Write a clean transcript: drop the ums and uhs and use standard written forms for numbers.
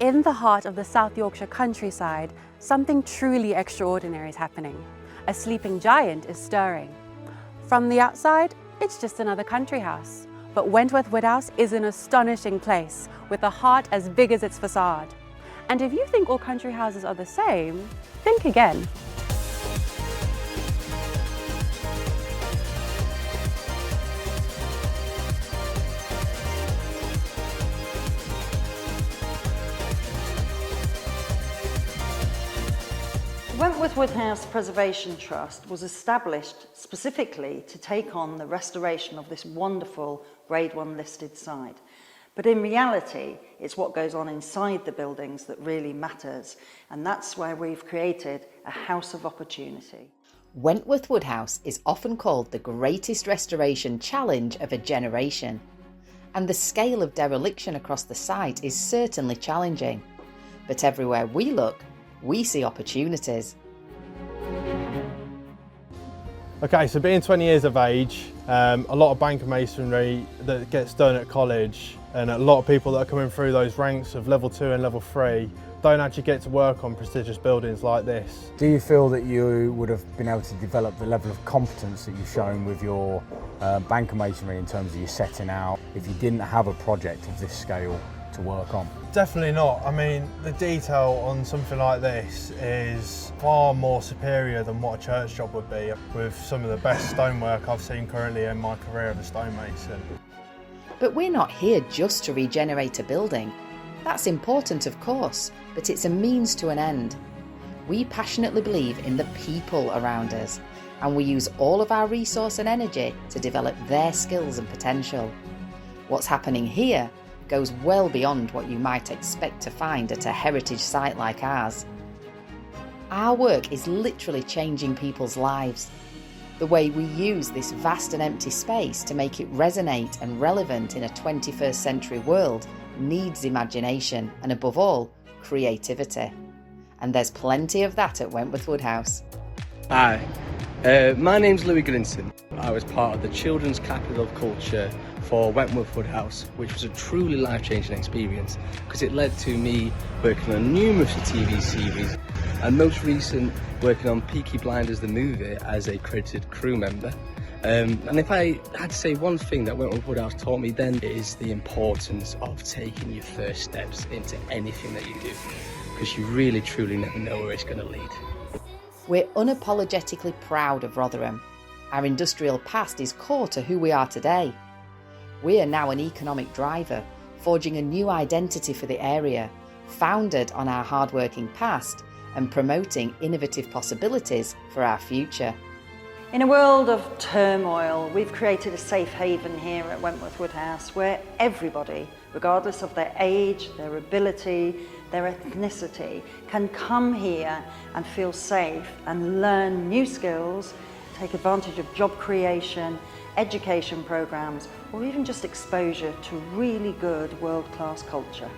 In the heart of the South Yorkshire countryside, something truly extraordinary is happening. A sleeping giant is stirring. From the outside, it's just another country house. But Wentworth Woodhouse is an astonishing place with a heart as big as its facade. And if you think all country houses are the same, think again. Wentworth Woodhouse Preservation Trust was established specifically to take on the restoration of this wonderful Grade 1 listed site. But in reality, it's what goes on inside the buildings that really matters, and that's where we've created a house of opportunity. Wentworth Woodhouse is often called the greatest restoration challenge of a generation, and the scale of dereliction across the site is certainly challenging. But everywhere we look, we see opportunities. Okay, so being 20 years of age, a lot of banker masonry that gets done at college, and a lot of people that are coming through those ranks of level 2 and level 3 don't actually get to work on prestigious buildings like this. Do you feel that you would have been able to develop the level of competence that you've shown with your banker masonry in terms of your setting out if you didn't have a project of this scale to work on? Definitely not. I mean, the detail on something like this is far more superior than what a church job would be, with some of the best stonework I've seen currently in my career as a stonemason. But we're not here just to regenerate a building. That's important, of course, but it's a means to an end. We passionately believe in the people around us, and we use all of our resource and energy to develop their skills and potential. What's happening here goes well beyond what you might expect to find at a heritage site like ours. Our work is literally changing people's lives. The way we use this vast and empty space to make it resonate and relevant in a 21st century world needs imagination and, above all, creativity. And there's plenty of that at Wentworth Woodhouse. Hi, my name's Louis Grinson. I was part of the Children's Capital of Culture for Wentworth Woodhouse, which was a truly life-changing experience because it led to me working on numerous TV series and most recent working on Peaky Blinders the movie as a credited crew member. And if I had to say one thing that Wentworth Woodhouse taught me then, it is the importance of taking your first steps into anything that you do, because you really truly never know where it's going to lead. We're unapologetically proud of Rotherham. Our industrial past is core to who we are today. We are now an economic driver, forging a new identity for the area, founded on our hard-working past and promoting innovative possibilities for our future. In a world of turmoil, we've created a safe haven here at Wentworth Woodhouse where everybody, regardless of their age, their ability, their ethnicity, can come here and feel safe and learn new skills, take advantage of job creation, education programs, or even just exposure to really good world-class culture.